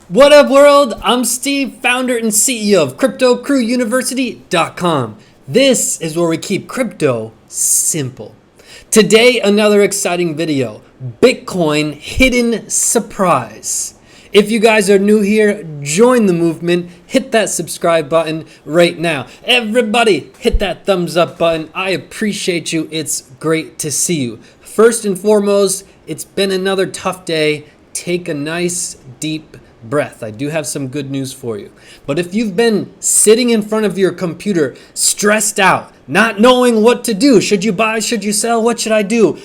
What up, world? I'm Steve, founder and CEO of CryptoCrewUniversity.com. This is where we keep crypto simple. Today, another exciting video, Bitcoin hidden surprise. If you guys are new here, join the movement, hit that subscribe button right now. Everybody, hit that thumbs up button. I appreciate you. It's great to see you. First and foremost, it's been another tough day. Take a nice deep breath. I do have some good news for you. But if you've been sitting in front of your computer, stressed out, not knowing what to do, should you buy, should you sell, what should I do?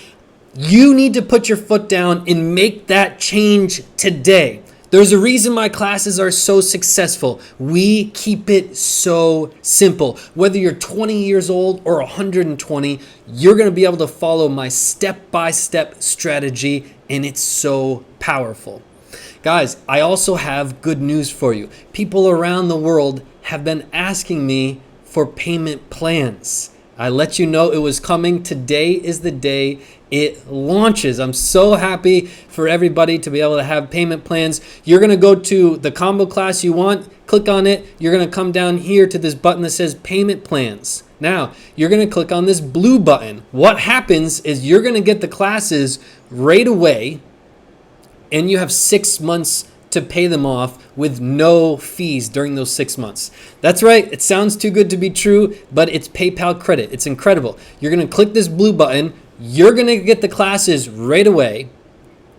You need to put your foot down and make that change today. There's a reason my classes are so successful. We keep it so simple. Whether you're 20 years old or 120, you're going to be able to follow my step-by-step strategy, and it's so powerful. Guys, I also have good news for you. People around the world have been asking me for payment plans. I let you know it was coming. Today is the day it launches. I'm so happy for everybody to be able to have payment plans. You're going to go to the combo class you want, click on it. You're going to come down here to this button that says payment plans. Now, you're going to click on this blue button. What happens is you're going to get the classes right away, and you have 6 months to pay them off with no fees during those 6 months. That's right, it sounds too good to be true, but it's PayPal credit. It's incredible. You're gonna click this blue button, you're gonna get the classes right away,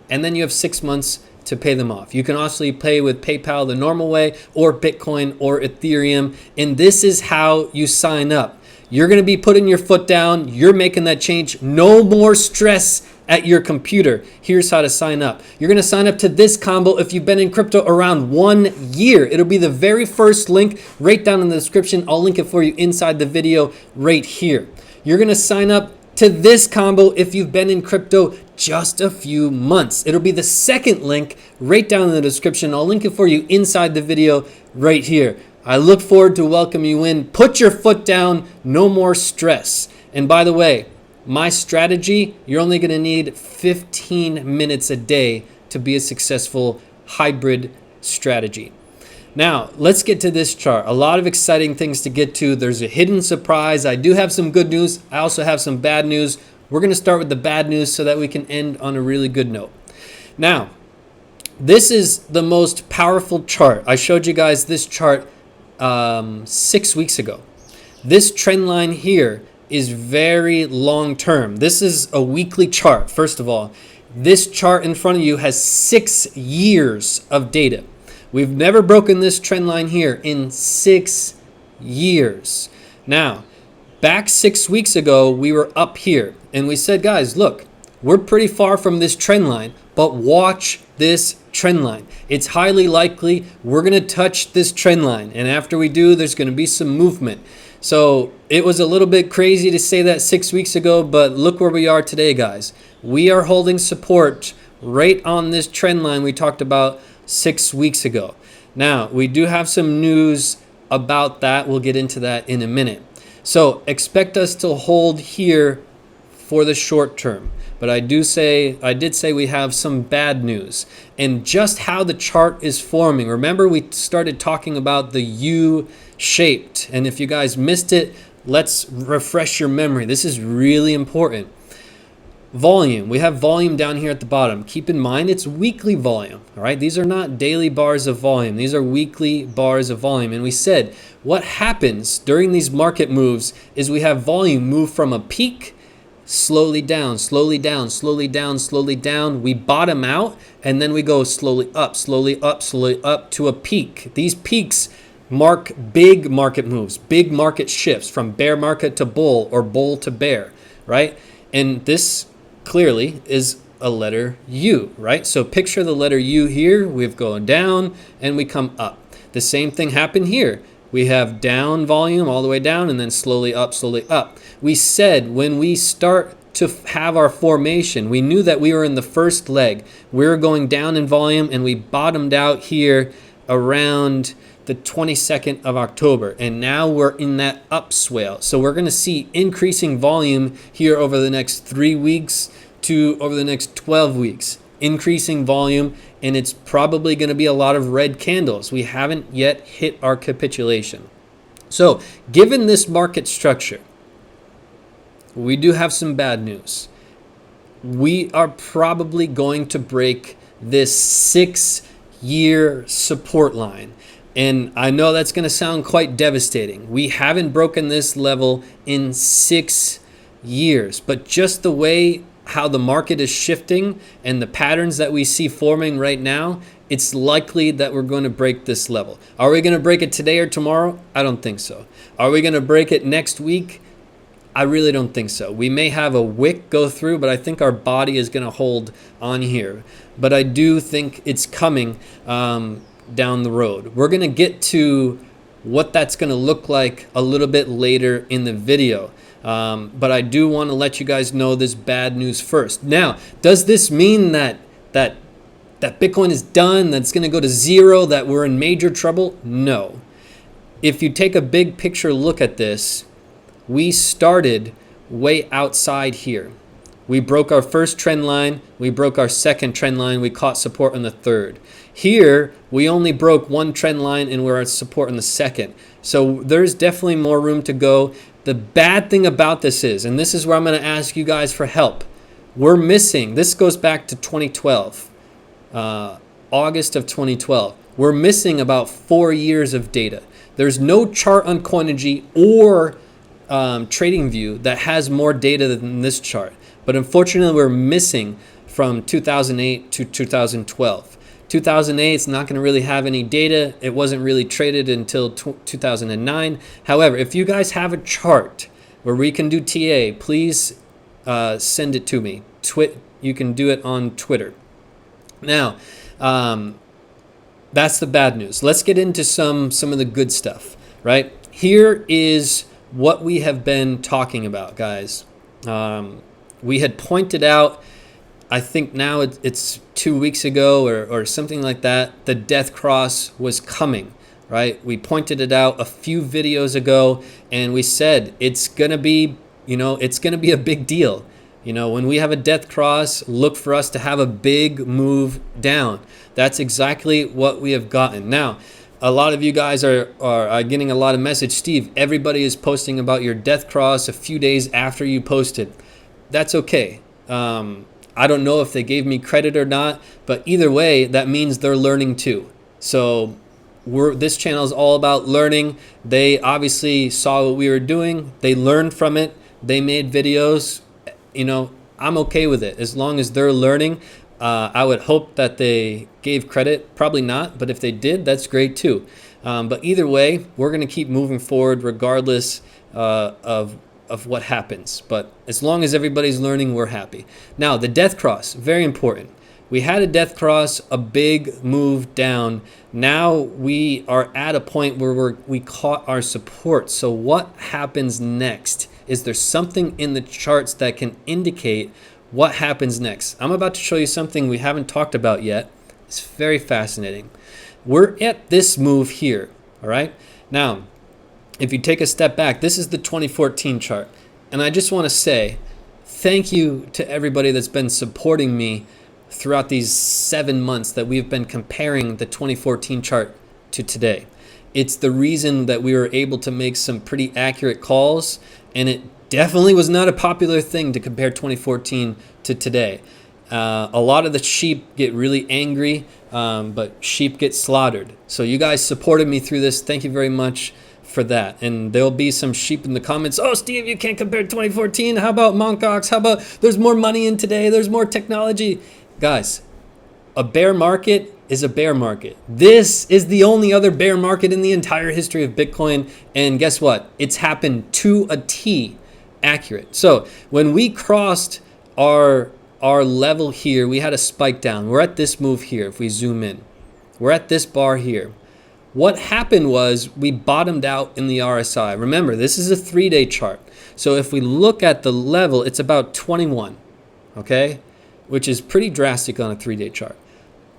and then you have 6 months to pay them off. You can also pay with PayPal the normal way, or Bitcoin, or Ethereum, and this is how you sign up. You're gonna be putting your foot down, you're making that change, no more stress at your computer. Here's how to sign up. You're going to sign up to this combo if you've been in crypto around 1 year. It'll be the very first link right down in the description. I'll link it for you inside the video right here. You're going to sign up to this combo if you've been in crypto just a few months. It'll be the second link right down in the description. I'll link it for you inside the video right here. I look forward to welcoming you in. Put your foot down. No more stress. And by the way, my strategy, you're only going to need 15 minutes a day to be a successful hybrid strategy. Now, let's get to this chart. A lot of exciting things to get to. There's a hidden surprise. I do have some good news. I also have some bad news. We're going to start with the bad news so that we can end on a really good note. Now, this is the most powerful chart. I showed you guys this chart 6 weeks ago. This trend line here is very long term. This is a weekly chart. First of all, this chart in front of you has 6 years of data. We've never broken this trend line here in 6 years. Now, back 6 weeks ago, we were up here and we said, guys, look, we're pretty far from this trend line, but watch this trend line. It's highly likely we're going to touch this trend line. And after we do, there's going to be some movement. So it was a little bit crazy to say that 6 weeks ago, but look where we are today, guys. We are holding support right on this trend line we talked about 6 weeks ago. Now, we do have some news about that. We'll get into that in a minute. So expect us to hold here for the short term. But I did say we have some bad news and just how the chart is forming. Remember, we started talking about the U-shaped. And if you guys missed it, let's refresh your memory. This is really important. Volume. We have volume down here at the bottom. Keep in mind, it's weekly volume. All right. These are not daily bars of volume. These are weekly bars of volume. And we said what happens during these market moves is we have volume move from a peak slowly down, slowly down, slowly down, slowly down. We bottom out and then we go slowly up, slowly up, slowly up to a peak. These peaks mark big market moves, big market shifts from bear market to bull or bull to bear, right? And this clearly is a letter U, right? So picture the letter U here. We've gone down and we come up. The same thing happened here. We have down volume all the way down and then slowly up, slowly up. We said when we start to have our formation, we knew that we were in the first leg. We were going down in volume and we bottomed out here around the 22nd of October. And now we're in that upswell. So we're going to see increasing volume here over the next 3 weeks to over the next 12 weeks. Increasing volume and it's probably going to be a lot of red candles. We haven't yet hit our capitulation. So given this market structure, we do have some bad news. We are probably going to break this 6-year support line. And I know that's going to sound quite devastating. We haven't broken this level in 6 years, but just the way how the market is shifting and the patterns that we see forming right now, it's likely that we're going to break this level. Are we going to break it today or tomorrow? I don't think so. Are we going to break it next week? I really don't think so. We may have a wick go through, but I think our body is going to hold on here. But I do think it's coming down the road. We're going to get to what that's going to look like a little bit later in the video. But I do want to let you guys know this bad news first. Now, does this mean that Bitcoin is done, that it's going to go to zero, that we're in major trouble? No. If you take a big picture look at this, we started way outside here. We broke our first trend line, we broke our second trend line, we caught support on the third. Here, we only broke one trend line and we're at support on the second. So there's definitely more room to go. The bad thing about this is, and this is where I'm going to ask you guys for help, we're missing, this goes back to 2012, August of 2012. We're missing about 4 years of data. There's no chart on Coinigy or TradingView that has more data than this chart. But unfortunately, we're missing from 2008 to 2012. 2008 is not going to really have any data. It wasn't really traded until 2009. However, if you guys have a chart where we can do TA, please send it to me. You can do it on Twitter. Now, that's the bad news. Let's get into some of the good stuff, right? Here is what we have been talking about, guys. We had pointed out, I think now it's 2 weeks ago or something like that, the death cross was coming, right? We pointed it out a few videos ago, and we said it's gonna be, it's gonna be a big deal. When we have a death cross, look for us to have a big move down. That's exactly what we have gotten. Now, a lot of you guys are getting a lot of message. Steve, everybody is posting about your death cross a few days after you posted. That's okay. I don't know if they gave me credit or not, but either way, that means they're learning too. So this channel is all about learning. They obviously saw what we were doing. They learned from it. They made videos. I'm okay with it as long as they're learning. I would hope that they gave credit. Probably not, but if they did, that's great too. But either way, we're going to keep moving forward regardless of what happens. But as long as everybody's learning, we're happy. Now, the death cross, very important. We had a death cross, a big move down. Now we are at a point where we caught our support. So what happens next? Is there something in the charts that can indicate what happens next? I'm about to show you something we haven't talked about yet. It's very fascinating. We're at this move here, all right? Now, if you take a step back, this is the 2014 chart. And I just want to say thank you to everybody that's been supporting me throughout these 7 months that we've been comparing the 2014 chart to today. It's the reason that we were able to make some pretty accurate calls, and it definitely was not a popular thing to compare 2014 to today. A lot of the sheep get really angry, but sheep get slaughtered. So you guys supported me through this. Thank you very much for that. And there'll be some sheep in the comments. Oh, Steve, you can't compare 2014. How about Mongox? How about there's more money in today? There's more technology. Guys, a bear market is a bear market. This is the only other bear market in the entire history of Bitcoin. And guess what? It's happened to a T accurate. So when we crossed our level here, we had a spike down. We're at this move here. If we zoom in, we're at this bar here. What happened was we bottomed out in the RSI. Remember, this is a 3-day chart. So if we look at the level, it's about 21, okay? Which is pretty drastic on a 3-day chart.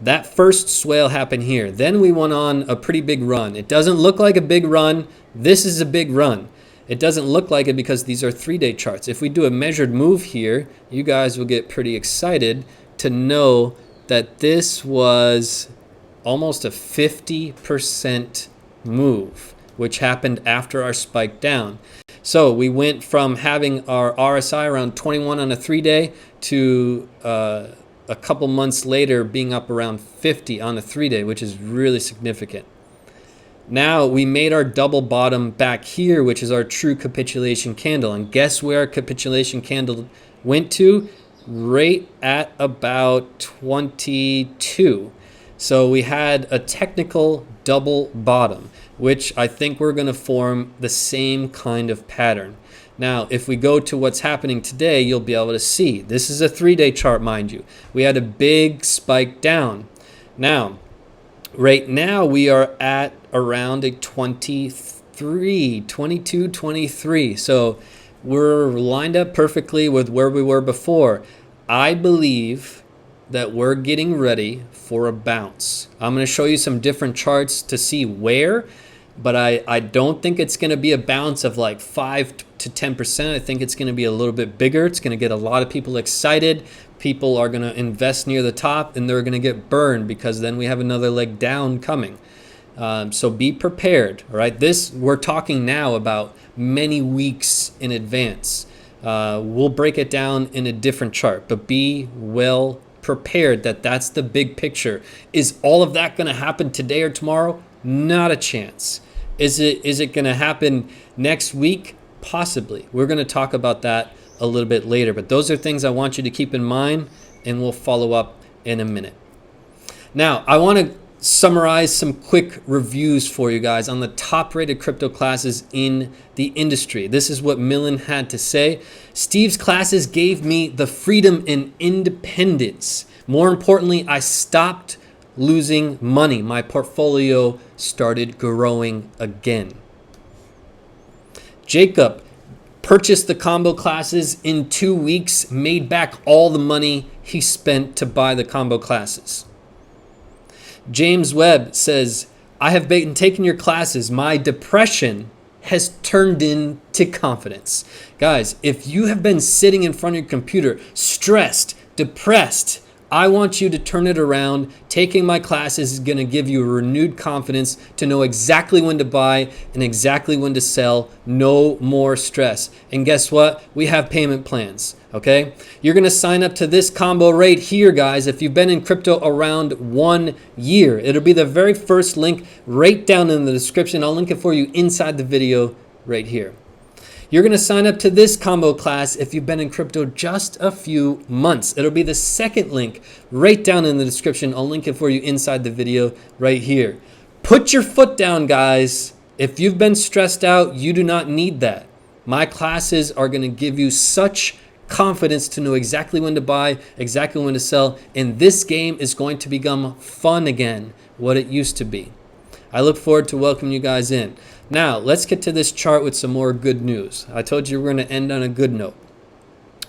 That first swale happened here. Then we went on a pretty big run. It doesn't look like a big run. This is a big run. It doesn't look like it because these are 3-day charts. If we do a measured move here, you guys will get pretty excited to know that this was almost a 50% move, which happened after our spike down. So we went from having our RSI around 21 on a 3-day to a couple months later being up around 50 on a 3-day, which is really significant. Now we made our double bottom back here, which is our true capitulation candle. And guess where our capitulation candle went to? Right at about 22. So we had a technical double bottom, which I think we're going to form the same kind of pattern. Now, if we go to what's happening today, you'll be able to see. This is a 3-day chart, mind you. We had a big spike down. Now, right now we are at around a 23, 22, 23. So we're lined up perfectly with where we were before. I believe that we're getting ready for a bounce. I'm going to show you some different charts to see where, but I don't think it's going to be a bounce of like 5 to 10%. I think it's going to be a little bit bigger. It's going to get a lot of people excited. People are going to invest near the top and they're going to get burned because then we have another leg down coming. So be prepared. All right. We're talking now about many weeks in advance. We'll break it down in a different chart, but be well prepared that that's the big picture. Is all of that going to happen today or tomorrow? Not a chance. Is it going to happen next week? Possibly. We're going to talk about that a little bit later, but those are things I want you to keep in mind, and we'll follow up in a minute. Now, I want to summarize some quick reviews for you guys on the top rated crypto classes in the industry. This is what Millen had to say. Steve's classes gave me the freedom and independence. More importantly, I stopped losing money. My portfolio started growing again. Jacob purchased the combo classes in 2 weeks, made back all the money he spent to buy the combo classes. James Webb says, I have been taking your classes. My depression has turned into confidence. Guys, if you have been sitting in front of your computer, stressed, depressed, I want you to turn it around. Taking my classes is going to give you a renewed confidence to know exactly when to buy and exactly when to sell. No more stress. And guess what? We have payment plans. Okay? You're going to sign up to this combo right here, guys, if you've been in crypto around 1 year. It'll be the very first link right down in the description. I'll link it for you inside the video right here. You're going to sign up to this combo class if you've been in crypto just a few months. It'll be the second link right down in the description. I'll link it for you inside the video right here. Put your foot down, guys. If you've been stressed out, you do not need that. My classes are going to give you such confidence to know exactly when to buy, exactly when to sell, and this game is going to become fun again, what it used to be. I look forward to welcoming you guys in. Now, let's get to this chart with some more good news. I told you we're going to end on a good note.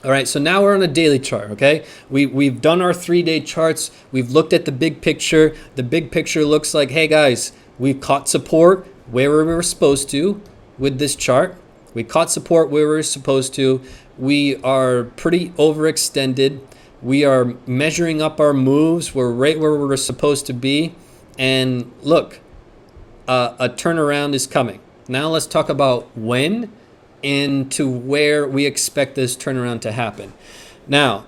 All right, so now we're on a daily chart, okay? We've done our 3-day charts. We've looked at the big picture. The big picture looks like, hey guys, we've caught support where we were supposed to with this chart. We caught support where we were supposed to. We are pretty overextended. We are measuring up our moves. We're right where we're supposed to be. And look, a turnaround is coming. Now let's talk about when and to where we expect this turnaround to happen. Now,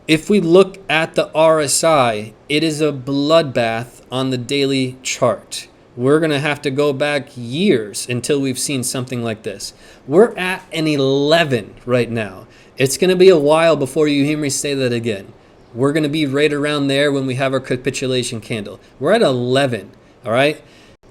if we look at the RSI, it is a bloodbath on the daily chart. We're going to have to go back years until we've seen something like this. We're at an 11 right now. It's going to be a while before you hear me say that again. We're going to be right around there when we have our capitulation candle. We're at 11, all right?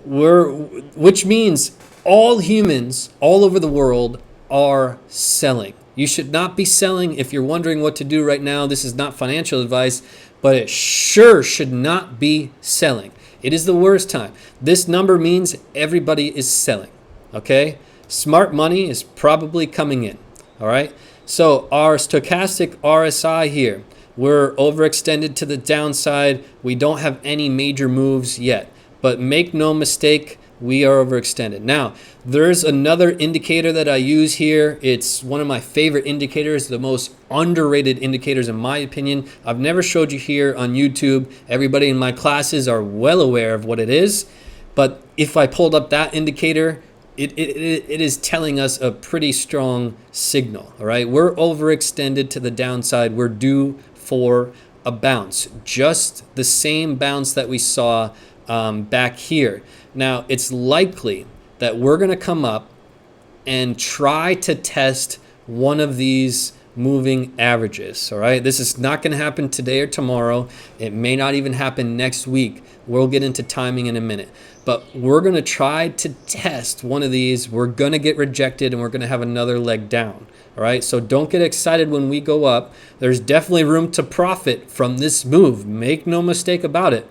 Which means all humans all over the world are selling. You should not be selling. If you're wondering what to do right now, this is not financial advice, but it sure should not be selling. It is the worst time. This number means everybody is selling, okay? Smart money is probably coming in, all right? So our stochastic RSI here, we're overextended to the downside. We don't have any major moves yet. But make no mistake, we are overextended. Now, there's another indicator that I use here. It's one of my favorite indicators, the most underrated indicators in my opinion. I've never showed you here on YouTube. Everybody in my classes are well aware of what it is. But if I pulled up that indicator, it is telling us a pretty strong signal. All right, we're overextended to the downside. We're due for a bounce, just the same bounce that we saw back here. Now, it's likely that we're going to come up and try to test one of these moving averages. All right, this is not going to happen today or tomorrow. It may not even happen next week. We'll get into timing in a minute, but we're going to try to test one of these. We're going to get rejected and we're going to have another leg down. All right, so don't get excited when we go up. There's definitely room to profit from this move. Make no mistake about it.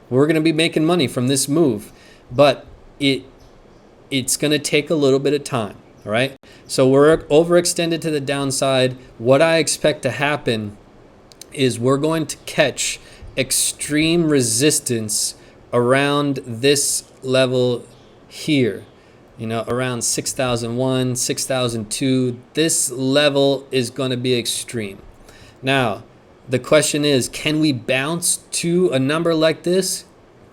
We're going to be making money from this move, but it's going to take a little bit of time. All right, so we're overextended to the downside. What I expect to happen is we're going to catch extreme resistance around this level here, you know, around 6,001, 6,002. This level is going to be extreme. Now, the question is, can we bounce to a number like this?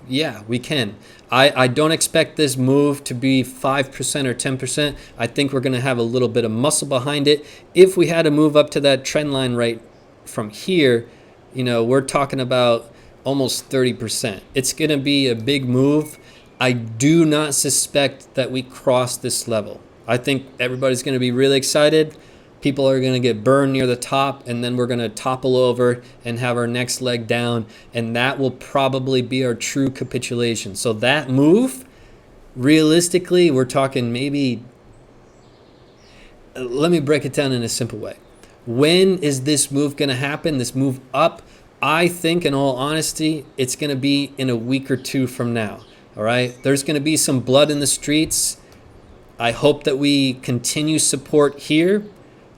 Yeah, we can. I don't expect this move to be 5% or 10%. I think we're going to have a little bit of muscle behind it. If we had to move up to that trend line right from here, you know, we're talking about almost 30%. It's going to be a big move. I do not suspect that we cross this level. I think everybody's going to be really excited. People are going to get burned near the top, and then we're going to topple over and have our next leg down, and that will probably be our true capitulation. So that move, realistically, we're talking maybe, let me break it down in a simple way. When is this move going to happen, this move up? I think, in all honesty, it's going to be in a week or two from now. All right, there's going to be some blood in the streets. I hope that we continue support here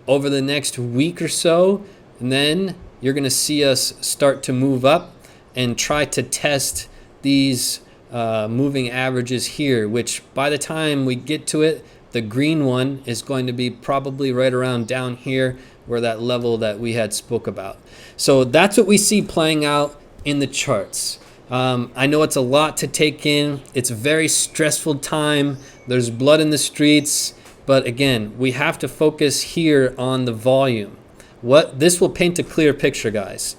over the next week or so, and then you're going to see us start to move up and try to test these moving averages here, which by the time we get to it, the green one is going to be probably right around down here where that level that we had spoke about. So that's what we see playing out in the charts. I know it's a lot to take in. It's a very stressful time. There's blood in the streets. But again, we have to focus here on the volume. This will paint a clear picture, guys.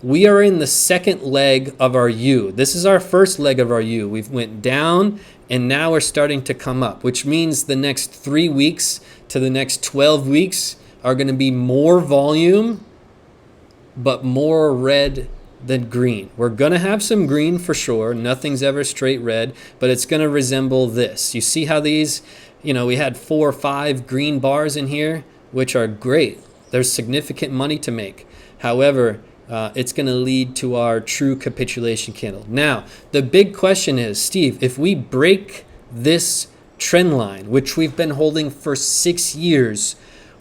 We are in the second leg of our U. This is our first leg of our U. We've went down and now we're starting to come up, which means the next 3 weeks to the next 12 weeks are going to be more volume, but more red than green. We're going to have some green for sure. Nothing's ever straight red, but it's going to resemble this. You see how these, you know, we had 4 or 5 green bars in here, which are great. There's significant money to make. However, it's going to lead to our true capitulation candle. Now, the big question is, Steve, if we break this trend line, which we've been holding for 6 years,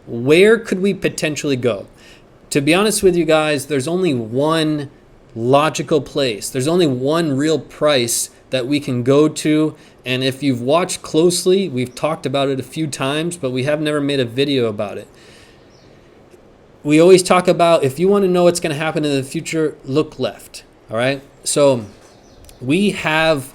where could we potentially go? To be honest with you guys, there's only one logical place. There's only one real price that we can go to. And if you've watched closely, we've talked about it a few times, but we have never made a video about it. We always talk about, if you want to know what's going to happen in the future, look left. All right. So we have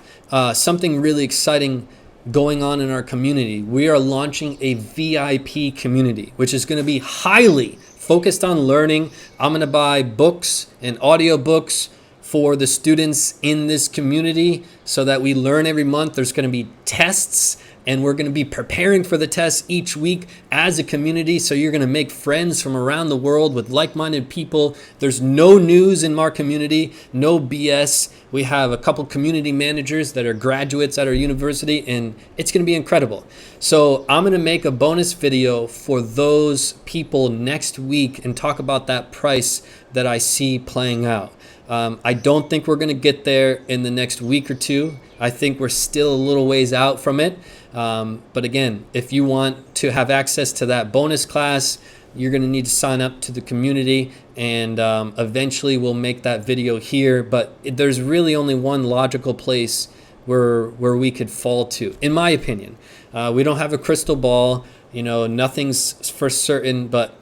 something really exciting going on in our community. We are launching a VIP community, which is going to be highly focused on learning. I'm going to buy books and audiobooks for the students in this community so that we learn every month. There's going to be tests, and we're going to be preparing for the tests each week as a community. So you're going to make friends from around the world with like-minded people. There's no news in our community, no BS. We have a couple community managers that are graduates at our university, and it's going to be incredible. So I'm going to make a bonus video for those people next week and talk about that price that I see playing out. I don't think we're going to get there in the next week or two. I think we're still a little ways out from it. But again, if you want to have access to that bonus class, you're going to need to sign up to the community, and eventually we'll make that video here. But there's really only one logical place where we could fall to, in my opinion. We don't have a crystal ball, nothing's for certain, but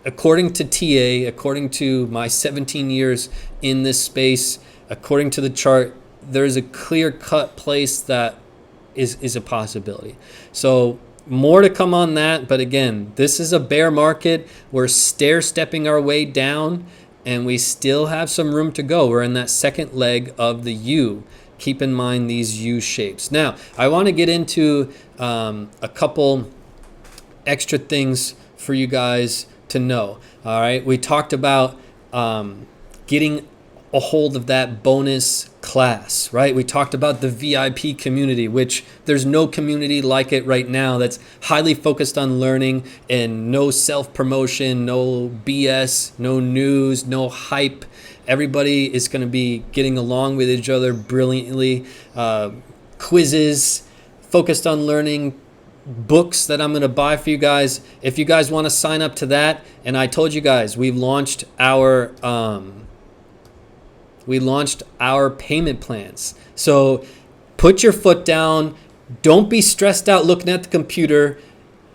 according to TA, according to my 17 years in this space, according to the chart, there's a clear-cut place that is a possibility. So more to come on that, but again, this is a bear market. We're stair-stepping our way down, and we still have some room to go. We're in that second leg of the U. Keep in mind these U shapes. Now, I want to get into a couple extra things for you guys to know. All right, we talked about getting a hold of that bonus class, right? We talked about the VIP community, which there's no community like it right now that's highly focused on learning and no self-promotion, no BS, no news, no hype. Everybody is going to be getting along with each other brilliantly. Quizzes, focused on learning, books that I'm going to buy for you guys. If you guys want to sign up to that, and I told you guys, we've launched our payment plans. So put your foot down. Don't be stressed out looking at the computer.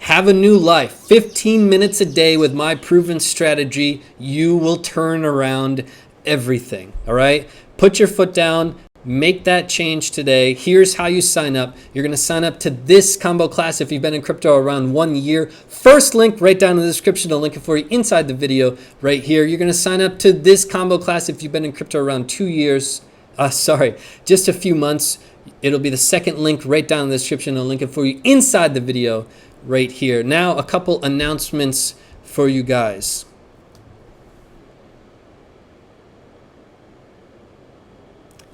Have a new life. 15 minutes a day with my proven strategy. You will turn around everything. All right? Put your foot down. Make that change today. Here's how you sign up. You're going to sign up to this combo class if you've been in crypto around 1 year. First link right down in the description. I'll link it for you inside the video right here. You're going to sign up to this combo class if you've been in crypto around 2 years. Just a few months. It'll be the second link right down in the description. I'll link it for you inside the video right here. Now, a couple announcements for you guys.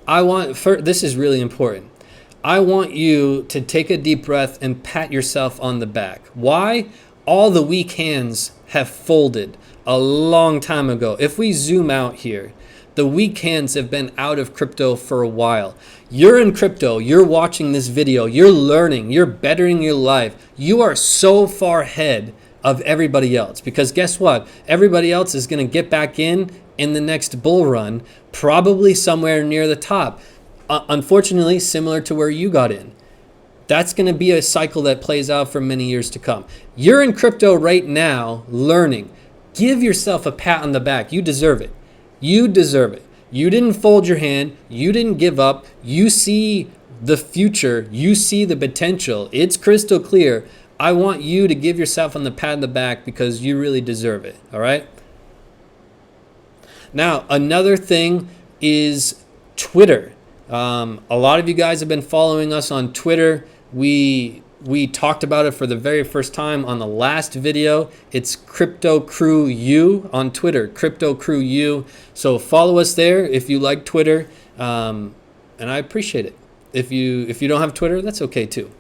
This is really important. I want you to take a deep breath and pat yourself on the back. Why? All the weak hands have folded a long time ago. If we zoom out here, the weak hands have been out of crypto for a while. You're in crypto, you're watching this video, you're learning, you're bettering your life. You are so far ahead of everybody else, because guess what? Everybody else is going to get back in the next bull run, probably somewhere near the top. Unfortunately, similar to where you got in. That's going to be a cycle that plays out for many years to come. You're in crypto right now, learning. Give yourself a pat on the back. You deserve it. You deserve it. You didn't fold your hand. You didn't give up. You see the future. You see the potential. It's crystal clear. I want you to give yourself on the pat on the back because you really deserve it. All right? Now, another thing is Twitter. A lot of you guys have been following us on Twitter. We talked about it for the very first time on the last video. It's Crypto Crew U on Twitter, Crypto Crew U. So follow us there if you like Twitter, and I appreciate it. If you don't have Twitter, that's okay too.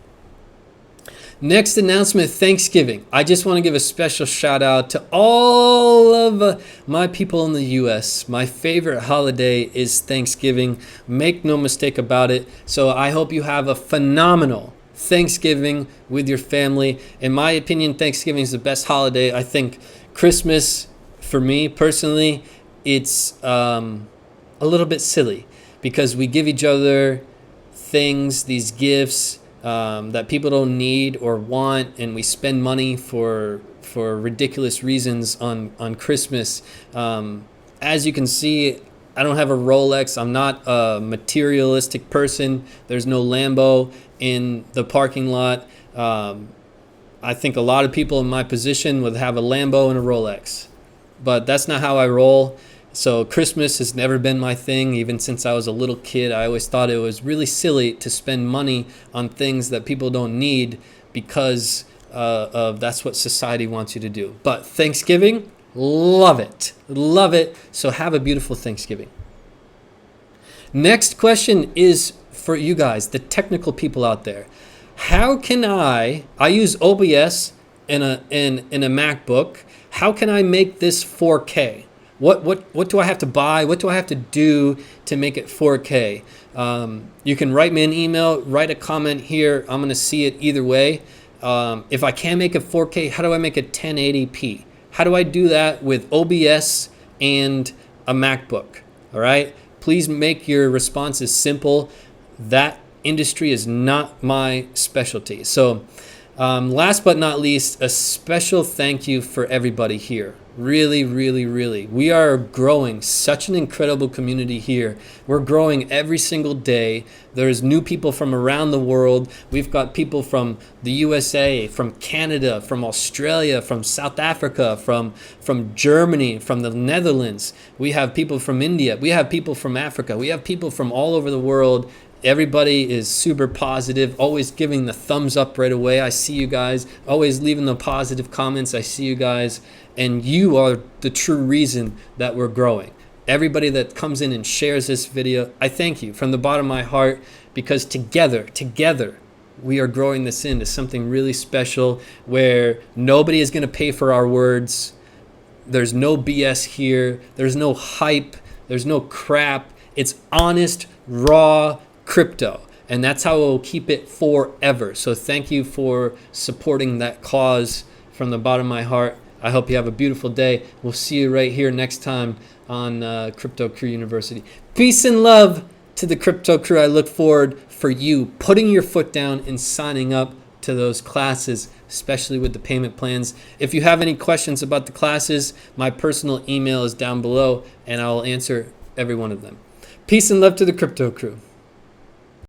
Next announcement, Thanksgiving. I just want to give a special shout out to all of my people in the US. My favorite holiday is Thanksgiving. Make no mistake about it. So I hope you have a phenomenal Thanksgiving with your family. In my opinion, Thanksgiving is the best holiday. I think Christmas, for me personally, it's a little bit silly because we give each other things, these gifts, that people don't need or want, and we spend money for ridiculous reasons on Christmas. As you can see, I don't have a Rolex. I'm not a materialistic person. There's no Lambo in the parking lot. I think a lot of people in my position would have a Lambo and a Rolex, but that's not how I roll. So Christmas has never been my thing. Even since I was a little kid, I always thought it was really silly to spend money on things that people don't need because of that's what society wants you to do. But Thanksgiving, love it. Love it. So have a beautiful Thanksgiving. Next question is for you guys, the technical people out there. How can I use OBS in a MacBook. How can I make this 4K? What do I have to buy? What do I have to do to make it 4K? You can write me an email, write a comment here. I'm going to see it either way. If I can't make it 4K, how do I make it 1080p? How do I do that with OBS and a MacBook? All right. Please make your responses simple. That industry is not my specialty. So last but not least, a special thank you for everybody here. Really, really, really. We are growing such an incredible community here. We're growing every single day. There's new people from around the world. We've got people from the USA, from Canada, from Australia, from South Africa, from Germany, from the Netherlands. We have people from India. We have people from Africa. We have people from all over the world. Everybody is super positive, always giving the thumbs up right away. I see you guys, always leaving the positive comments. I see you guys, and you are the true reason that we're growing. Everybody that comes in and shares this video, I thank you from the bottom of my heart, because together, we are growing this into something really special where nobody is going to pay for our words. There's no BS here. There's no hype. There's no crap. It's honest, raw crypto, and that's how we'll keep it forever. So thank you for supporting that cause from the bottom of my heart. I hope you have a beautiful day. We'll see you right here next time on Crypto Crew University. Peace and love to the Crypto Crew. I look forward for you putting your foot down and signing up to those classes, especially with the payment plans. If you have any questions about the classes, my personal email is down below and I'll answer every one of them. Peace and love to the Crypto Crew.